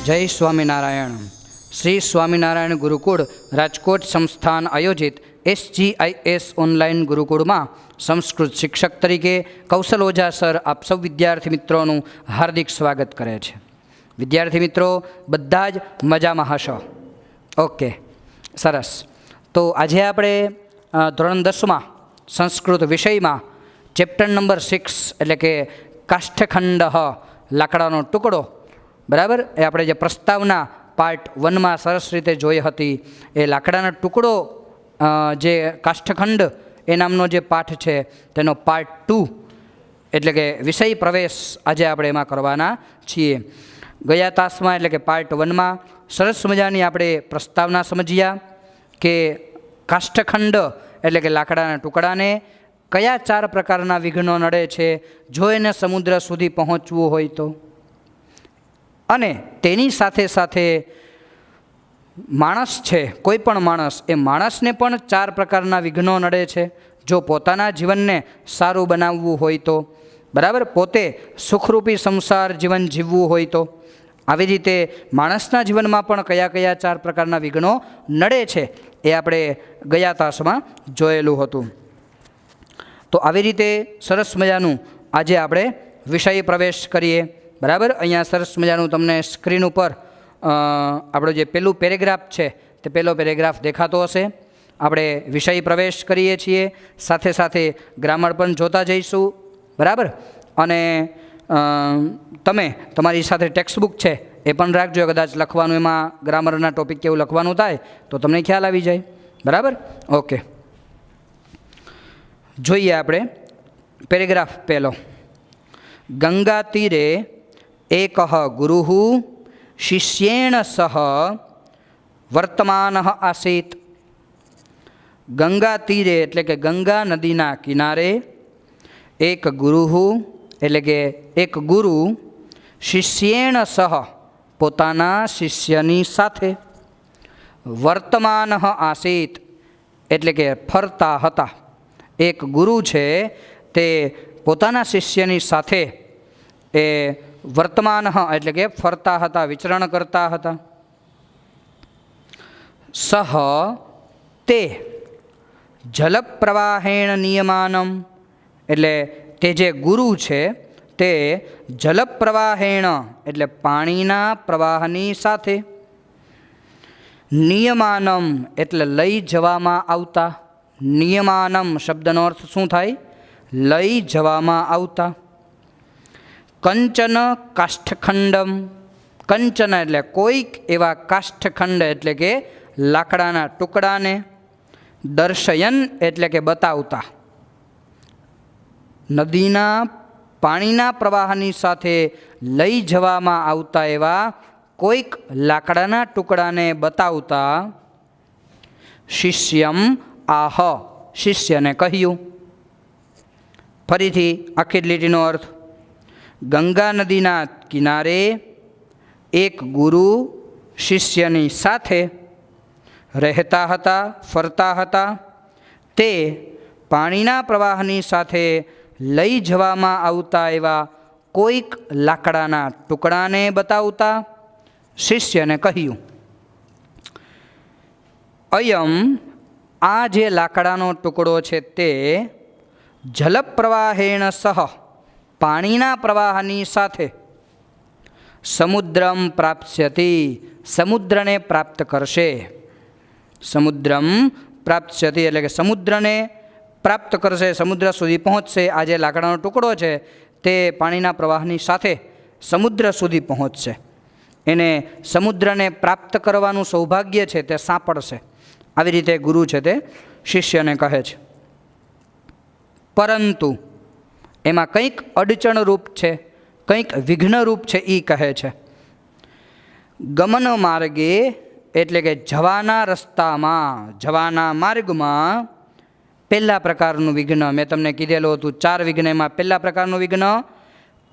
જય સ્વામિનારાયણ. શ્રી સ્વામિનારાયણ ગુરુકુળ રાજકોટ સંસ્થાન આયોજિત SGIS ઓનલાઈન ગુરુકુળમાં સંસ્કૃત શિક્ષક તરીકે કૌશલ ઓઝા સર આપ સૌ વિદ્યાર્થી મિત્રોનું હાર્દિક સ્વાગત કરે છે. વિદ્યાર્થી મિત્રો બધા જ મજામાં હશો? ઓકે, સરસ. તો આજે આપણે ધોરણ 10માં સંસ્કૃત વિષયમાં ચેપ્ટર નંબર 6 એટલે કે કાષ્ઠખંડ લાકડાનો ટુકડો, બરાબર, એ આપણે જે પ્રસ્તાવના પાર્ટ 1માં સરસ રીતે જોઈ હતી, એ લાકડાનો ટુકડો જે કાષ્ઠખંડ એ નામનો જે પાઠ છે તેનો પાર્ટ 2 એટલે કે વિષય પ્રવેશ આજે આપણે એમાં કરવાના છીએ. ગયા તાસમાં એટલે કે પાર્ટ 1માં સરસ મજાની આપણે પ્રસ્તાવના સમજ્યા કે કાષ્ઠખંડ એટલે કે લાકડાના ટુકડાને કયા 4 પ્રકારના વિઘ્નો નડે છે જો એને સમુદ્ર સુધી પહોંચવું હોય તો, અને તેની સાથે સાથે માણસ છે, કોઈ પણ માણસ, એ માણસને પણ 4 પ્રકારના વિઘ્નો નડે છે જો પોતાના જીવનને સારું બનાવવું હોય તો, બરાબર, પોતે સુખરૂપી સંસાર જીવન જીવવું હોય તો. આવી રીતે માણસના જીવનમાં પણ કયા કયા 4 પ્રકારના વિઘ્નો નડે છે એ આપણે ગયા તાસમાં જોયેલું હતું. તો આવી રીતે સરસ મજાનું આજે આપણે વિષય પ્રવેશ કરીએ, બરાબર. અહીંયા સરસ મજાનું તમને સ્ક્રીન ઉપર આપણો જે પહેલું પેરેગ્રાફ છે તે પહેલો પેરેગ્રાફ દેખાતો હશે. આપણે વિષય પ્રવેશ કરીએ છીએ, સાથે સાથે ગ્રામર પણ જોતા જઈશું, બરાબર. અને તમે તમારી સાથે ટેક્સ્ટબુક છે એ પણ રાખજો, કદાચ લખવાનું એમાં ગ્રામરના ટોપિક કેવું લખવાનું થાય તો તમને ખ્યાલ આવી જાય, બરાબર. ઓકે, જોઈએ આપણે પેરેગ્રાફ પહેલો. ગંગા તીરે એક ગુરુ શિષ્યેણ સહ વર્તમાન આસીત. ગંગા તીરે એટલે કે ગંગા નદીના કિનારે એક ગુરુ એટલે કે એક ગુરુ શિષ્યેણ સહ પોતાના શિષ્યની સાથે વર્તમાન આસીત એટલે કે ફરતા હતા. એક ગુરુ છે તે પોતાના શિષ્યની સાથે એ વર્તમાન એટલે કે ફરતા હતા, વિચરણ કરતા હતા. સહ તે જલપ્રવાહેણ નિયમાનમ એટલે તે જે ગુરુ છે તે જલપ્રવાહેણ એટલે પાણીના પ્રવાહની સાથે, નિયમાનમ એટલે લઈ જવામાં આવતા. નિયમાનમ શબ્દનો અર્થ શું થાય? લઈ જવામાં આવતા. કંચન કાષ્ઠખંડમ, કંચન એટલે કોઈક એવા કાષ્ઠખંડ એટલે કે લાકડાના ટુકડાને, દર્શયન એટલે કે બતાવતા. નદીના પાણીના પ્રવાહની સાથે લઈ જવામાં આવતા એવા કોઈક લાકડાના ટુકડાને બતાવતા. શિષ્યમ આહ શિષ્યને કહ્યું. ફરીથી આખી લીટીનો અર્થ. ગંગા નદીના કિનારે એક ગુરુ શિષ્યની સાથે રહેતા હતા, ફરતા હતા. તે પાણીના પ્રવાહની સાથે લઈ જવામાં આવતા એવા કોઈક લાકડાના ટુકડાને બતાવતા શિષ્યને કહ્યું. અયમ આ જે લાકડાનો ટુકડો છે તે જલપ્રવાહેણ સહ પાણીના પ્રવાહની સાથે સમુદ્રમ પ્રાપ્સ્યતિ સમુદ્રને પ્રાપ્ત કરશે. સમુદ્રમ પ્રાપ્સ્યતિ એટલે કે સમુદ્રને પ્રાપ્ત કરશે, સમુદ્ર સુધી પહોંચશે. આ જે લાકડાનો ટુકડો છે તે પાણીના પ્રવાહની સાથે સમુદ્ર સુધી પહોંચશે. એને સમુદ્રને પ્રાપ્ત કરવાનું સૌભાગ્ય છે તે સાંપડશે. આવી રીતે ગુરુ છે તે શિષ્યને કહે છે. પરંતુ એમાં કંઈક અડચણરૂપ છે, કંઈક વિઘ્નરૂપ છે, એ કહે છે. ગમન માર્ગે એટલે કે જવાના રસ્તામાં, જવાના માર્ગમાં પહેલા પ્રકારનું વિઘ્ન મેં તમને કીધેલું હતું. 4 વિઘ્ન, એમાં પહેલા પ્રકારનું વિઘ્ન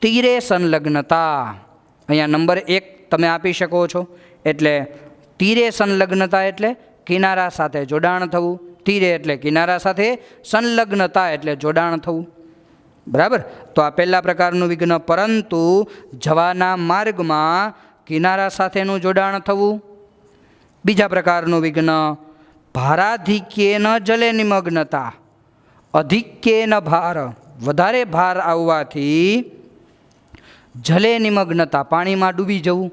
તીરે સંલગ્નતા. અહીંયા નંબર 1 તમે આપી શકો છો. એટલે તીરે સંલગ્નતા એટલે કિનારા સાથે જોડાણ થવું. તીરે એટલે કિનારા સાથે, સંલગ્નતા એટલે જોડાણ થવું, બરાબર. તો આ પહેલા પ્રકારનું વિઘ્ન. પરંતુ જવાના માર્ગમાં કિનારા સાથેનું જોડાણ થવું. બીજા પ્રકારનું વિઘ્ન ભારાધિક્યેન જલે નિમગ્નતા, અધિક્યેન ભાર, વધારે ભાર આવવાથી જલે નિમગ્નતા, પાણીમાં ડૂબી જવું.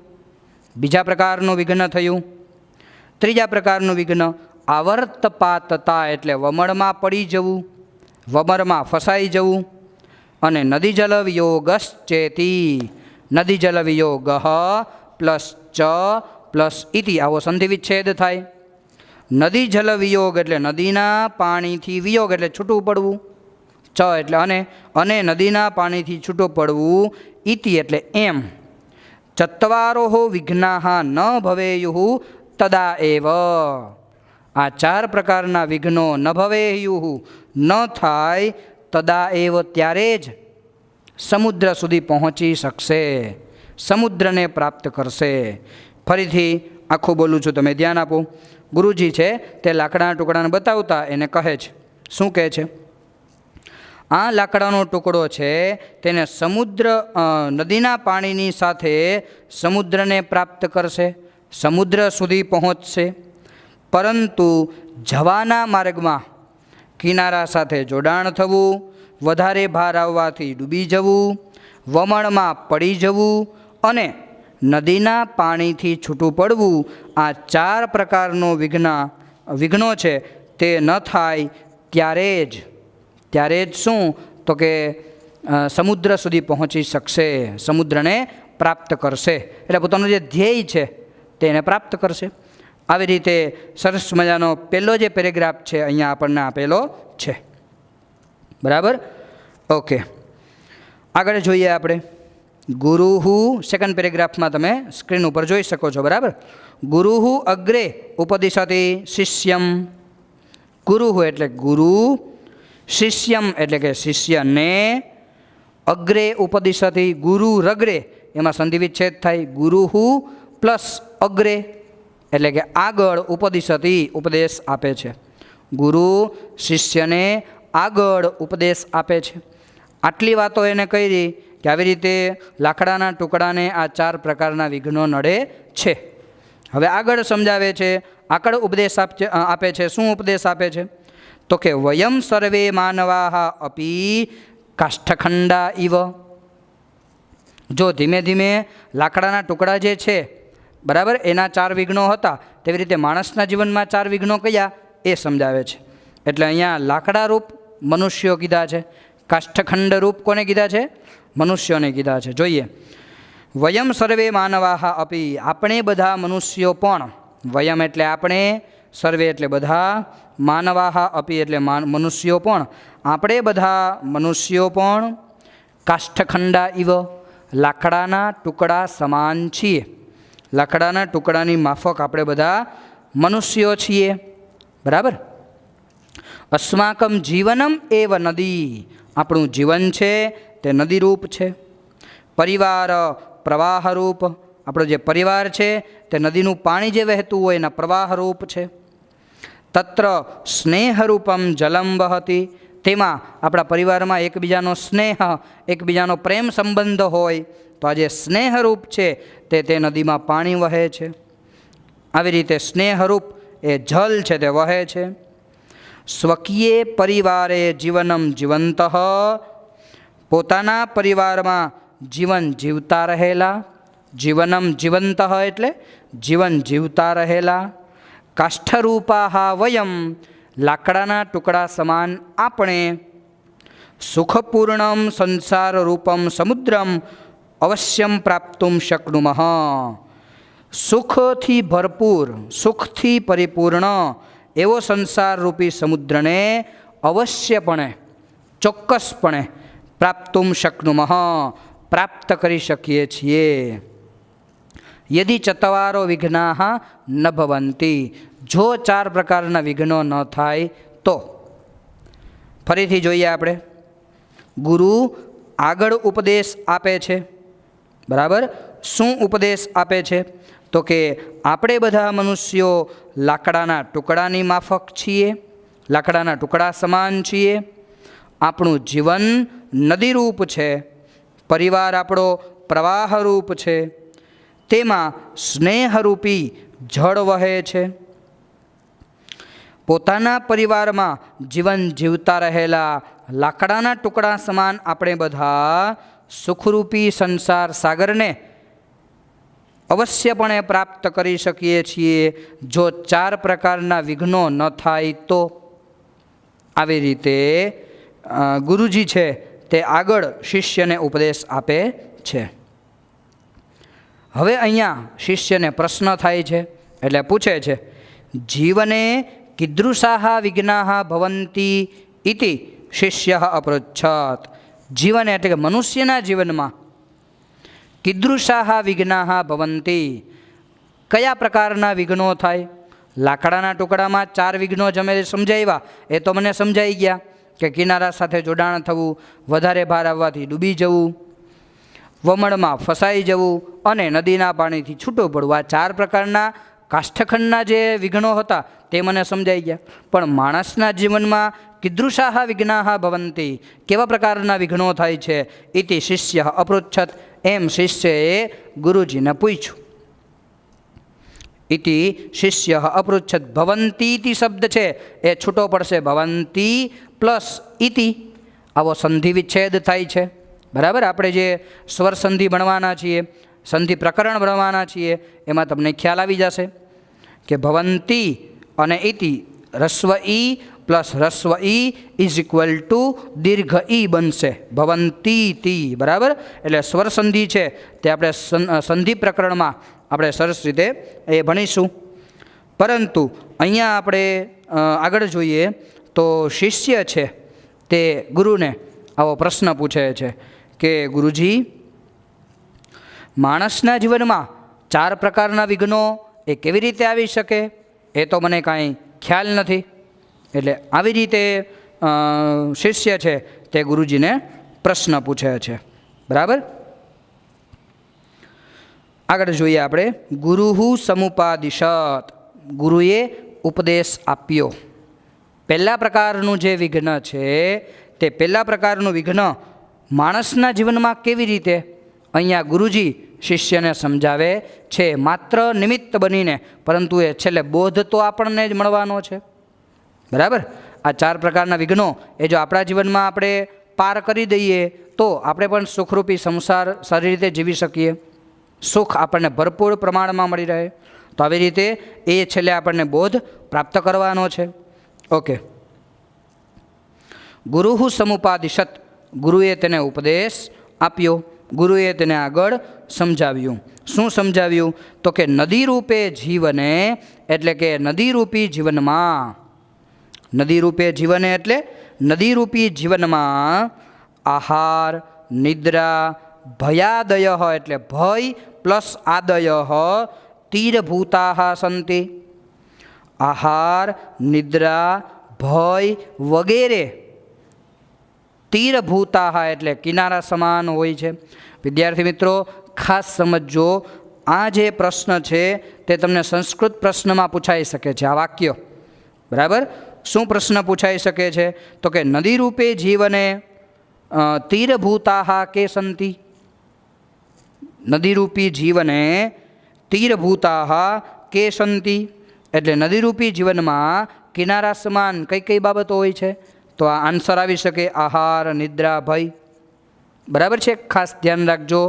બીજા પ્રકારનું વિઘ્ન થયું. ત્રીજા પ્રકારનું વિઘ્ન આવર્તપાતતા, એટલે વમળમાં પડી જવું, વમળમાં ફસાઈ જવું. અને નદી જલ વિયોગશ્ચેતી, નદી જલ વિયોગ પ્લસ ચ પ્લસ ઇતિ, આવો સંધિ વિચ્છેદ થાય. નદી જલ વિયોગ એટલે નદીના પાણીથી, વિયોગ એટલે છૂટું પડવું, ચ એટલે અને નદીના પાણીથી છૂટું પડવું, ઇતિ એટલે એમ. ચત્વારો વિઘ્નાઃ ન ભવેયુઃ તદા એવ, આ ચાર પ્રકારના વિઘ્નો ન ભવેયુઃ ન થાય, તદા એવ ત્યારે જ સમુદ્ર સુધી પહોંચી શકશે, સમુદ્રને પ્રાપ્ત કરશે. ફરીથી આખું બોલું છું, તમે ધ્યાન આપો. ગુરુજી છે તે લાકડાના ટુકડાને બતાવતા એને કહે છે, શું કહે છે? આ લાકડાનો ટુકડો છે તેને સમુદ્ર, નદીના પાણીની સાથે સમુદ્રને પ્રાપ્ત કરશે, સમુદ્ર સુધી પહોંચશે. પરંતુ જવાના માર્ગમાં કિનારા સાથે જોડાણ થવું, વધારે ભાર આવવાથી ડૂબી જવું, વમળમાં પડી જવું અને નદીના પાણીથી છૂટું પડવું, આ ચાર પ્રકારનો વિઘ્નો છે તે ન થાય ત્યારે જ શું તો કે સમુદ્ર સુધી પહોંચી શકશે, સમુદ્રને પ્રાપ્ત કરશે. એટલે પોતાનું જે ધ્યેય છે તેને પ્રાપ્ત કરશે. આવી રીતે સરસ મજાનો પહેલો જે પેરેગ્રાફ છે અહીંયા આપણને આપેલો છે. બરાબર? ઓકે, આગળ જોઈએ આપણે. ગુરુહુ, સેકન્ડ પેરેગ્રાફમાં તમે સ્ક્રીન ઉપર જોઈ શકો છો. બરાબર? ગુરુહુ અગ્રે ઉપદિશતિ શિષ્યમ, ગુરુહુ એટલે ગુરુ, શિષ્યમ એટલે કે શિષ્યને, અગ્રે ઉપદિશતિ, ગુરુ રગ્રે, એમાં સંધિ વિચ્છેદ થાય. ગુરુહુ પ્લસ અગ્રે એટલે કે આગળ, ઉપદિશતિ ઉપદેશ આપે છે. ગુરુ શિષ્યને આગળ ઉપદેશ આપે છે. આટલી વાતો એને કરી કે આવી રીતે લાકડાના ટુકડાને આ ચાર પ્રકારના વિઘ્નો નડે છે. હવે આગળ સમજાવે છે, આગળ ઉપદેશ આપે છે. શું ઉપદેશ આપે છે? તો કે વયમ સર્વે માનવાહ અપી કાષ્ઠખંડા ઇવ. જો ધીમે ધીમે લાકડાના ટુકડા જે છે, બરાબર, એના ચાર વિઘ્નો હતા, તેવી રીતે માણસના જીવનમાં ચાર વિઘ્નો કયા એ સમજાવે છે. એટલે અહીંયા લાકડા રૂપ મનુષ્યો કીધા છે, કાષ્ઠખંડ રૂપ કોને કીધા છે? મનુષ્યોને કીધા છે. જોઈએ, વયમ સર્વે માનવાહ અપી, આપણે બધા મનુષ્યો પણ, વયમ એટલે આપણે, સર્વે એટલે બધા, માનવાહ અપી એટલે મનુષ્યો પણ, આપણે બધા મનુષ્યો પણ કાષ્ઠખંડા ઇવ, લાકડાના ટુકડા સમાન છીએ. લાકડાના ટુકડાની માફક આપણે બધા મનુષ્યો છીએ. બરાબર? અસ્માકમ જીવનમ એવ નદી, આપણું જીવન છે તે નદીરૂપ છે. પરિવાર પ્રવાહરૂપ, આપણો જે પરિવાર છે તે નદીનું પાણી જે વહેતું હોય એના પ્રવાહરૂપ છે. તત્ર સ્નેહરૂપમ જલમ વહતિ, તેમાં આપણા પરિવારમાં એકબીજાનો સ્નેહ, એકબીજાનો પ્રેમ સંબંધ હોય તો આ જે સ્નેહરૂપ છે તે નદીમાં પાણી વહે છે. આવી રીતે સ્નેહરૂપ એ જલ છે તે વહે છે. સ્વકીય પરિવારે જીવનમ જીવંત, પોતાના પરિવારમાં જીવન જીવતા રહેલા, જીવનમ જીવંત એટલે જીવન જીવતા રહેલા. કાષ્ઠરૂપા વયમ, લાકડાના ટુકડા સમાન આપણે. સુખપૂર્ણમ સંસારરૂપમ સમુદ્રમ અવશ્યમ પ્રાપ્તુમ શક્નુમઃ, સુખથી ભરપૂર, સુખથી પરિપૂર્ણ એવો સંસારરૂપી સમુદ્રને અવશ્યપણે, ચોક્કસપણે પ્રાપ્તુમ શક્નુમઃ, પ્રાપ્ત કરી શકીએ છીએ. યદિ ચત્વારો વિઘ્નાઃ ન ભવંતી, જો ચાર પ્રકારના વિઘ્નો ન થાય તો. ફરીથી જોઈએ આપણે. ગુરુ આગળ ઉપદેશ આપે છે. બરાબર? શું ઉપદેશ આપે છે? તો કે આપણે બધા મનુષ્યો લાકડાના ટુકડાની માફક છીએ, લાકડાના ટુકડા સમાન છીએ. આપણું જીવન નદીરૂપ છે, પરિવાર આપણો પ્રવાહરૂપ છે. તેમાં સ્નેહરૂપી જળ વહે છે. પોતાના પરિવારમાં જીવન જીવતા રહેલા લાકડાના ટુકડા સમાન આપણે બધા સુખરૂપી સંસાર સાગરને અવશ્યપણે પ્રાપ્ત કરી શકીએ છીએ જો 4 પ્રકારના વિઘ્નો ન થાય તો. આવી રીતે ગુરુજી છે તે આગળ શિષ્યને ઉપદેશ આપે છે. હવે અહીંયા શિષ્યને પ્રશ્ન થાય છે, એટલે પૂછે છે, જીવને કીદૃશાઃ વિઘ્નાઃ ભવન્તિ ઇતિ શિષ્ય અપૃચ્છત. જીવન એટલે કે મનુષ્યના જીવનમાં કીદૃશાઃ વિઘ્નાઃ ભવન્તિ, કયા પ્રકારના વિઘ્નો થાય? લાકડાના ટુકડામાં 4 વિઘ્નો જમે સમજાવ્યા, એ તો મને સમજાઈ ગયા કે કિનારા સાથે જોડાણ થવું, વધારે ભાર આવવાથી ડૂબી જવું, વમળમાં ફસાઈ જવું અને નદીના પાણીથી છૂટું પડવું. આ 4 પ્રકારના કાષ્ઠખંડના જે વિઘ્નો હતા તે મને સમજાઈ ગયા. પણ માણસના જીવનમાં કીદૃશાઃ વિઘ્નાઃ ભવન્તિ, કેવા પ્રકારના વિઘ્નો થાય છે? ઇતિ શિષ્ય અપૃચ્છત, એમ શિષ્યએ ગુરુજીને પૂછ્યું. ઇતિ શિષ્ય અપૃચ્છત. ભવંતી ઇતિ શબ્દ છે એ છૂટો પડશે, ભવંતી પ્લસ ઇતિ, આવો સંધિ વિચ્છેદ થાય છે. બરાબર, આપણે જે સ્વર સંધિ ભણવાના છીએ, સંધિ પ્રકરણ ભણવાના છીએ, એમાં તમને ખ્યાલ આવી જશે કે ભવંતી અને ઇતિ રસ્વ ઈ પ્લસ રસ્વ ઈ ઇઝ ઇક્વલ ટુ દીર્ઘ ઈ બનશે, ભવંતી તી. બરાબર, એટલે સ્વર સંધિ છે તે આપણે સંધિ પ્રકરણમાં આપણે સરસ રીતે એ ભણીશું. પરંતુ અહીંયા આપણે આગળ જોઈએ તો શિષ્ય છે તે ગુરુને આવો પ્રશ્ન પૂછે છે કે ગુરુજી, માણસના જીવનમાં 4 પ્રકારના વિઘ્નો એ કેવી રીતે આવી શકે? એ તો મને કાંઈ ખ્યાલ નથી. એટલે આવી રીતે શિષ્ય છે તે ગુરુજીને પ્રશ્ન પૂછે છે. બરાબર, આગળ જોઈએ આપણે. ગુરુહુ સમુપાદિશત, ગુરુએ ઉપદેશ આપ્યો. પહેલા પ્રકારનું જે વિઘ્ન છે તે પહેલા પ્રકારનું વિઘ્ન માણસના જીવનમાં કેવી રીતે અહીંયા ગુરુજી શિષ્યને સમજાવે છે, માત્ર નિમિત્ત બનીને, પરંતુ એ છેલ્લે બોધ તો આપણને જ મળવાનો છે. બરાબર, આ 4 પ્રકારના વિઘ્નો એ જો આપણા જીવનમાં આપણે પાર કરી દઈએ તો આપણે પણ સુખરૂપી સંસાર સારી રીતે જીવી શકીએ, સુખ આપણને ભરપૂર પ્રમાણમાં મળી રહે. તો આવી રીતે એ છેલ્લે આપણને બોધ પ્રાપ્ત કરવાનો છે. ઓકે, ગુરુહુ સમુપાદિશત, ગુરુએ તેને ઉપદેશ આપ્યો, ગુરુએ તેને આગળ સમજાવ્યું. શું સમજાવ્યું? તો કે નદીરૂપે જીવને, એટલે કે નદીરૂપી જીવનમાં, નદીરૂપે જીવને એટલે નદીરૂપી જીવનમાં આહાર, નિદ્રા, ભયાદય એટલે ભય પ્લસ આદય તીરભૂતા સંતિ. આહાર, નિદ્રા, ભય વગેરે તીરભૂતા એટલે કિનારા સમાન હોય છે. વિદ્યાર્થી મિત્રો ખાસ સમજો, આ જે પ્રશ્ન છે તે તમને સંસ્કૃત પ્રશ્નમાં પૂછાઈ શકે છે. આ વાક્ય બરાબર, શું પ્રશ્ન પૂછાઈ શકે છે? તો કે નદીરૂપે જીવને તીરભૂતા કે સંતિ. નદીરૂપી જીવને તીરભૂતા કે સંતિ, એટલે નદીરૂપી જીવનમાં કિનારા સમાન કઈ કઈ બાબતો હોય છે? તો આ આન્સર આવી શકે આહાર, નિદ્રા, ભય. બરાબર છે, ખાસ ધ્યાન રાખજો.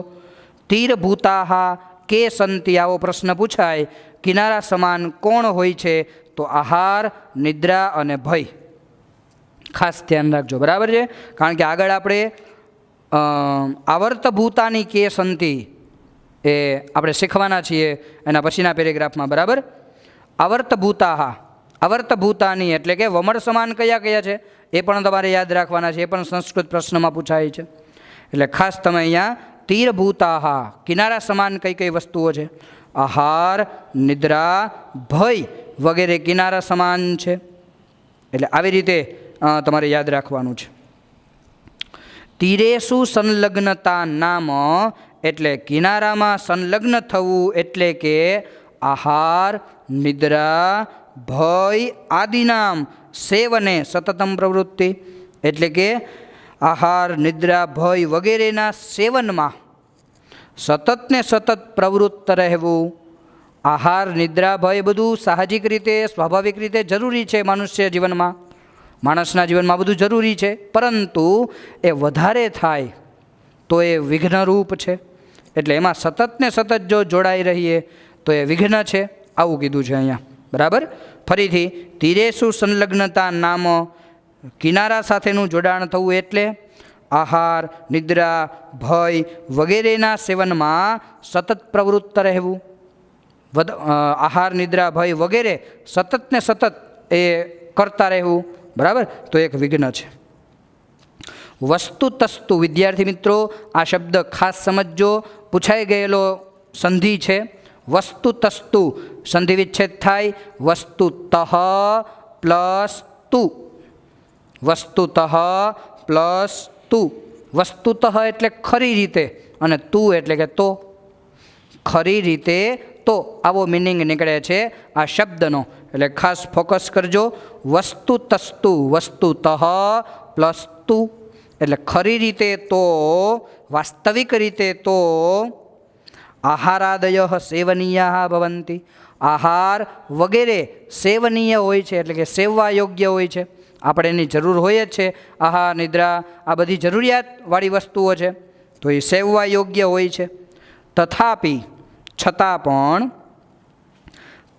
તીરભૂતા કે સંતિ, આવો પ્રશ્ન પૂછાય, કિનારા સમાન કોણ હોય છે? તો આહાર, નિદ્રા અને ભય. ખાસ ધ્યાન રાખજો. બરાબર છે, કારણ કે આગળ આપણે આવર્તભૂતાની કે સંતિ એ આપણે શીખવાના છીએ એના પછીના પેરેગ્રાફમાં. બરાબર, આવર્તભૂતાની એટલે કે વમળ સમાન કયા કયા છે એ પણ તમારે યાદ રાખવાના છે, એ પણ સંસ્કૃત પ્રશ્નમાં પૂછાય છે. એટલે ખાસ તમે અહીંયા તીરભૂતા, કિનારા સમાન કઈ કઈ વસ્તુઓ છે? આહાર, નિદ્રા, ભય વગેરે કિનારા સમાન છે. એટલે આવી રીતે તમારે યાદ રાખવાનું છે. તીરેષુ સંલગ્નતા નામ, એટલે કિનારામાં સંલગ્ન થવું એટલે કે આહાર, નિદ્રા, ભય આદિનામ સેવને સતતમ પ્રવૃત્તિ, એટલે કે આહાર, નિદ્રા, ભય વગેરેના સેવનમાં સતત ને સતત પ્રવૃત્ત રહેવું. આહાર નિદ્રા ભય બધું સાહજિક રીતે સ્વાભાવિક રીતે જરૂરી છે મનુષ્ય જીવનમાં, માણસના જીવનમાં બધું જરૂરી છે, પરંતુ એ વધારે થાય તો એ વિઘ્નરૂપ છે. એટલે એમાં સતત ને સતત જો જોડાઈ રહીએ તો એ વિઘ્ન છે, આવું કીધું છે અહીંયા. બરાબર. ફરીથી તીરેસુ સંલગ્નતા નામ, કિનારા સાથેનું જોડાણ થવું એટલે આહાર નિદ્રા ભય વગેરેના સેવનમાં સતત પ્રવૃત્ત રહેવું. આહાર નિદ્રા ભય વગેરે સતત ને સતત એ કરતા રહેવું. બરાબર. તો એક વિઘ્ન છે. વસ્તુ તસ્તુ, વિદ્યાર્થી મિત્રો આ શબ્દ ખાસ સમજજો, પૂછાઈ ગયેલો સંધિ છે. વસ્તુ તસ્તુ સંધિ વિચ્છેદ થાય, વસ્તુતઃ પ્લસ તુ, વસ્તુતઃ પ્લસ તુ. વસ્તુતઃ એટલે ખરી રીતે અને તું એટલે કે તો. ખરી રીતે તો આવો મિનિંગ નીકળે છે આ શબ્દનો, એટલે ખાસ ફોકસ કરજો. વસ્તુ તસ્તુ, વસ્તુતઃ પ્લસ તુ એટલે ખરી રીતે તો, વાસ્તવિક રીતે તો. આહારાદય સેવનીયા ભવંતી, આહાર વગેરે સેવનીય હોય છે, એટલે કે સેવવા યોગ્ય હોય છે. આપણે એની જરૂર હોય જ છે. આહાર નિદ્રા આ બધી જરૂરિયાતવાળી વસ્તુઓ છે, તો એ સેવવા યોગ્ય હોય છે. તથાપિ છતાં પણ,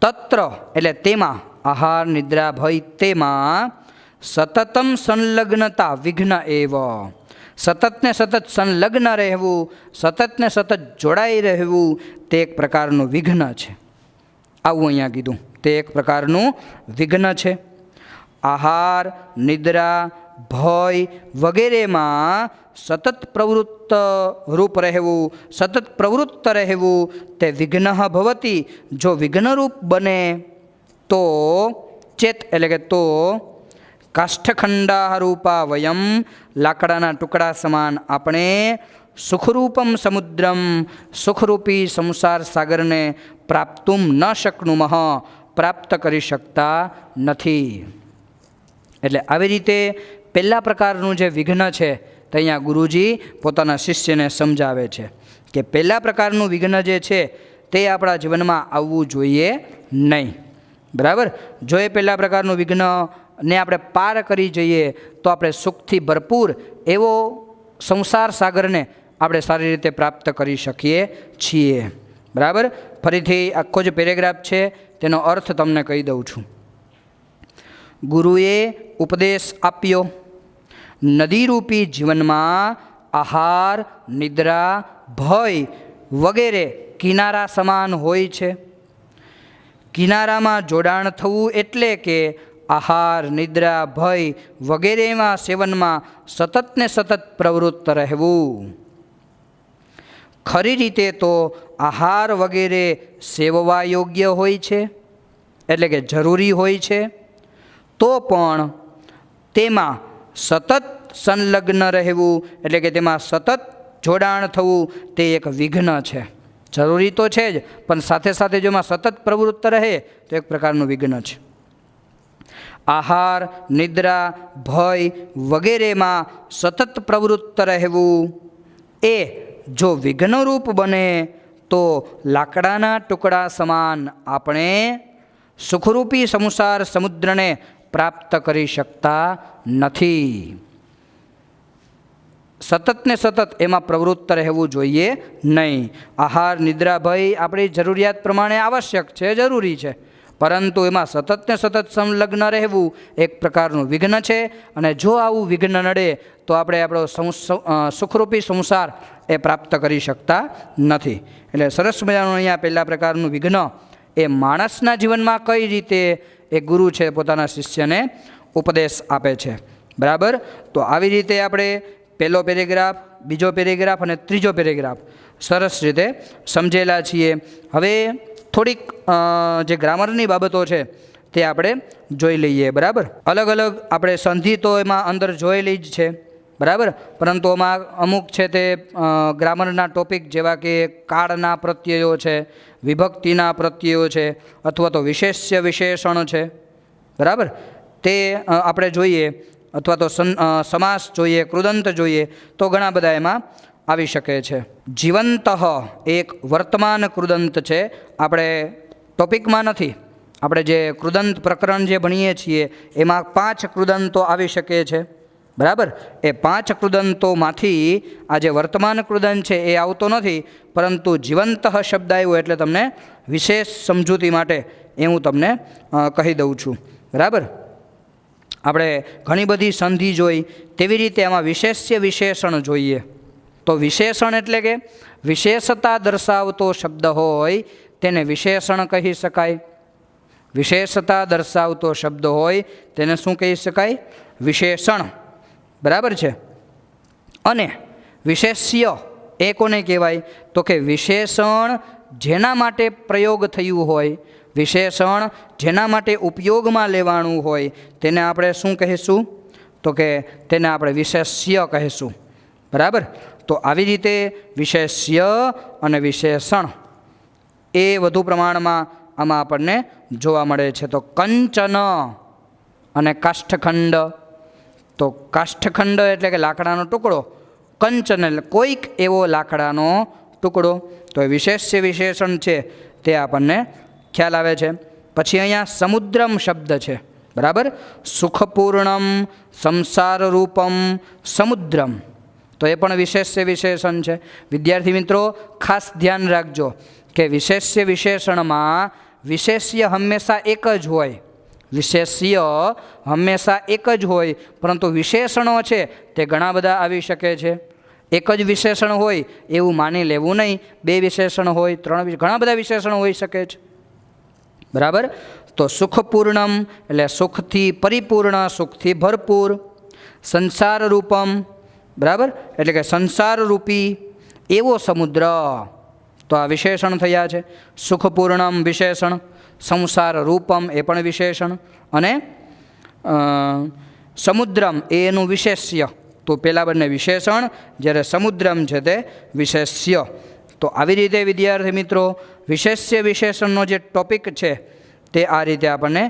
તત્ર એટલે તેમાં, આહાર નિદ્રા ભય તેમાં, સતતમ સંલગ્નતા વિઘ્ન એવ, સતત ને સતત સંલગ્ન રહેવું, સતત ને સતત જોડાઈ રહેવું તે એક પ્રકારનું વિઘ્ન છે. આવું અહીંયા કીધું, તે એક પ્રકારનું વિઘ્ન છે. આહાર નિદ્રા ભય વગેરેમાં સતત પ્રવૃત્ત રૂપ રહેવું, સતત પ્રવૃત્ત રહેવું તે વિઘ્ન ભવતી. જો વિઘ્નરૂપ બને તો, ચેત એટલે કે તો, કાષ્ઠખંડા રૂપા વયમ લાકડાના ટુકડા સમાન આપણે, સુખરૂપમ સમુદ્રમ સુખરૂપી સંસાર સાગરને પ્રાપ્તુમ ન શકનુમઃ પ્રાપ્ત કરી શકતા નથી. એટલે આવી રીતે પહેલા પ્રકારનું જે વિઘ્ન છે તે અહીંયા ગુરુજી પોતાના શિષ્યને સમજાવે છે કે પહેલા પ્રકારનું વિઘ્ન જે છે તે આપણા જીવનમાં આવવું જોઈએ નહીં. બરાબર. જો એ પહેલા પ્રકારનું વિઘ્ન ને આપણે પાર કરી જઈએ તો આપણે સુખથી ભરપૂર એવો સંસાર સાગરને આપણે સારી રીતે પ્રાપ્ત કરી શકીએ છીએ. બરાબર. ફરીથી આખો જે પેરેગ્રાફ છે તેનો અર્થ તમને કહી દઉં છું. ગુરુએ ઉપદેશ આપ્યો, નદીરૂપી જીવનમાં આહાર નિદ્રા ભય વગેરે કિનારા સમાન હોય છે. કિનારામાં જોડાણ થવું એટલે કે આહાર નિદ્રા ભય વગેરેમાં સેવનમાં સતત ને સતત પ્રવૃત્ત રહેવું. ખરી રીતે તો આહાર વગેરે સેવવા યોગ્ય હોય છે, એટલે કે જરૂરી હોય છે, તો પણ તેમાં સતત સંલગ્ન રહેવું એટલે કે તેમાં સતત જોડાણ થવું તે એક વિઘ્ન છે. જરૂરી તો છે જ, પણ સાથે સાથે જો એમાં સતત પ્રવૃત્ત રહે તો એક પ્રકારનું વિઘ્ન છે. આહાર નિદ્રા ભય વગેરેમાં સતત પ્રવૃત્ત રહેવું એ જો વિઘ્નરૂપ બને તો લાકડાના ટુકડા સમાન આપણે સુખરૂપી સંસાર સમુદ્રને પ્રાપ્ત કરી શકતા નથી. સતત ને સતત એમાં પ્રવૃત્ત રહેવું જોઈએ નહીં. આહાર નિદ્રા ભય આપણી જરૂરિયાત પ્રમાણે આવશ્યક છે, જરૂરી છે, પરંતુ એમાં સતત ને સતત સંલગ્ન રહેવું એક પ્રકારનું વિઘ્ન છે. અને જો આવું વિઘ્ન નડે તો આપણે આપણો સુખરૂપી સંસાર એ પ્રાપ્ત કરી શકતા નથી. એટલે સરસ મજાનું અહીંયા પહેલા પ્રકારનું વિઘ્ન એ માણસના જીવનમાં કઈ રીતે એ ગુરુ છે પોતાના શિષ્યને ઉપદેશ આપે છે. બરાબર. તો આવી રીતે આપણે પહેલો પેરેગ્રાફ, બીજો પેરેગ્રાફ અને ત્રીજો પેરેગ્રાફ સરસ રીતે સમજેલા છીએ. હવે થોડીક જે ગ્રામરની બાબતો છે તે આપણે જોઈ લઈએ. બરાબર. અલગ અલગ આપણે સંધિ તો એમાં અંદર જોયેલી જ છે. બરાબર. પરંતુ આમાં અમુક છે તે ગ્રામરના ટોપિક જેવા કે કાળના પ્રત્યયો છે, વિભક્તિના પ્રત્યયો છે, અથવા તો વિશેષ્ય વિશેષણ છે. બરાબર. તે આપણે જોઈએ, અથવા તો સમાસ જોઈએ, કૃદંત જોઈએ, તો ઘણા બધા એમાં આવી શકે છે. જીવંત એક વર્તમાન કૃદંત છે. આપણે ટોપિકમાં નથી, આપણે જે કૃદંત પ્રકરણ જે ભણીએ છીએ એમાં 5 કૃદંતો આવી શકે છે. બરાબર, એ 5 કૃદંતોમાંથી આ જે વર્તમાન કૃદંત છે એ આવતો નથી, પરંતુ જીવંત શબ્દ આવ્યો એટલે તમને વિશેષ સમજૂતી માટે એ હું તમને કહી દઉં છું. બરાબર, આપણે ઘણી બધી સંધિ જોઈ, તેવી રીતે આમાં વિશેષ્ય વિશેષણ જોઈએ. તો વિશેષણ એટલે કે વિશેષતા દર્શાવતો શબ્દ હોય તેને વિશેષણ કહી શકાય. વિશેષતા દર્શાવતો શબ્દ હોય તેને શું કહી શકાય? વિશેષણ. બરાબર છે. અને વિશેષ્ય એ કોને કહેવાય? તો કે વિશેષણ જેના માટે પ્રયોગ થયું હોય, વિશેષણ જેના માટે ઉપયોગમાં લેવાનું હોય તેને આપણે શું કહીશું? તો કે તેને આપણે વિશેષ્ય કહીશું. બરાબર, તો આવી રીતે વિશેષ્ય અને વિશેષણ એ વધુ પ્રમાણમાં આમાં આપણને જોવા મળે છે. તો કંચન અને કાષ્ઠખંડ. તો કાષ્ઠખંડ એટલે કે લાકડાનો ટુકડો, કંચન એટલે કોઈક એવો લાકડાનો ટુકડો. તો એ વિશેષ્ય વિશેષણ છે તે આપણને ખ્યાલ આવે છે. પછી અહીંયા સમુદ્રમ શબ્દ છે. બરાબર, સુખપૂર્ણમ સંસારરૂપમ સમુદ્રમ, તો એ પણ વિશેષ્ય વિશેષણ છે. વિદ્યાર્થી મિત્રો ખાસ ધ્યાન રાખજો કે વિશેષ્ય વિશેષણમાં વિશેષ્ય હંમેશા એક જ હોય. વિશેષ્ય હંમેશા એક જ હોય, પરંતુ વિશેષણો છે તે ઘણા બધા આવી શકે છે. એક જ વિશેષણ હોય એવું માની લેવું નહીં. 2 વિશેષણ હોય, 3, ઘણા બધા વિશેષણો હોઈ શકે છે. બરાબર, તો સુખપૂર્ણમ એટલે સુખથી પરિપૂર્ણ, સુખથી ભરપૂર. સંસારરૂપમ, બરાબર, એટલે કે સંસારરૂપી એવો સમુદ્ર. તો આ વિશેષણ થયા છે. સુખપૂર્ણમ વિશેષણ, સંસાર રૂપમ એ પણ વિશેષણ, અને સમુદ્રમ એનું વિશેષ્ય. તો પહેલાં બંને વિશેષણ, જ્યારે સમુદ્રમ છે તે વિશેષ્ય. તો આવી રીતે વિદ્યાર્થી મિત્રો વિશેષ્ય વિશેષણનો જે ટોપિક છે તે આ રીતે આપણને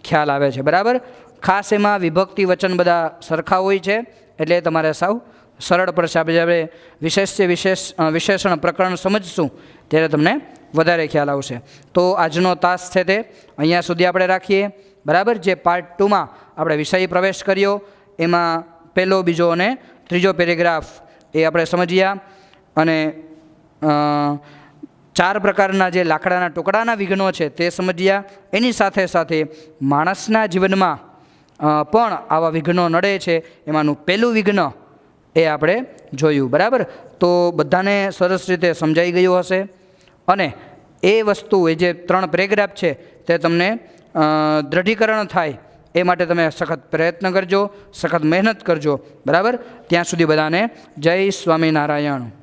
ખ્યાલ આવે છે. બરાબર, ખાસ એમાં વિભક્તિ વચન બધા સરખા હોય છે એટલે તમારે સાવ સરળ પડશે. આપણે વિશેષ્ય વિશેષણ પ્રકરણ સમજશું ત્યારે તમને વધારે ખ્યાલ આવશે. તો આજનો તાસ છે તે અહીંયા સુધી આપણે રાખીએ. બરાબર, જે પાર્ટ 2માં આપણે વિષય પ્રવેશ કર્યો એમાં પહેલો, બીજો અને ત્રીજો પેરેગ્રાફ એ આપણે સમજ્યા. અને 4 પ્રકારના જે લાકડાના ટુકડાના વિઘ્નો છે તે સમજ્યા. એની સાથે સાથે માણસના જીવનમાં પણ આવા વિઘ્નો નડે છે. એમાંનું પહેલું વિઘ્ન એ આપણે જોયું. બરાબર, તો બધાને સરસ રીતે સમજાઈ ગયું હશે. અને એ વસ્તુ એ જે 3 પેરેગ્રાફ છે તે તમને દૃઢીકરણ થાય એ માટે તમે સખત પ્રયત્ન કરજો, સખત મહેનત કરજો. બરાબર, ત્યાં સુધી બધાને જય સ્વામિનારાયણ.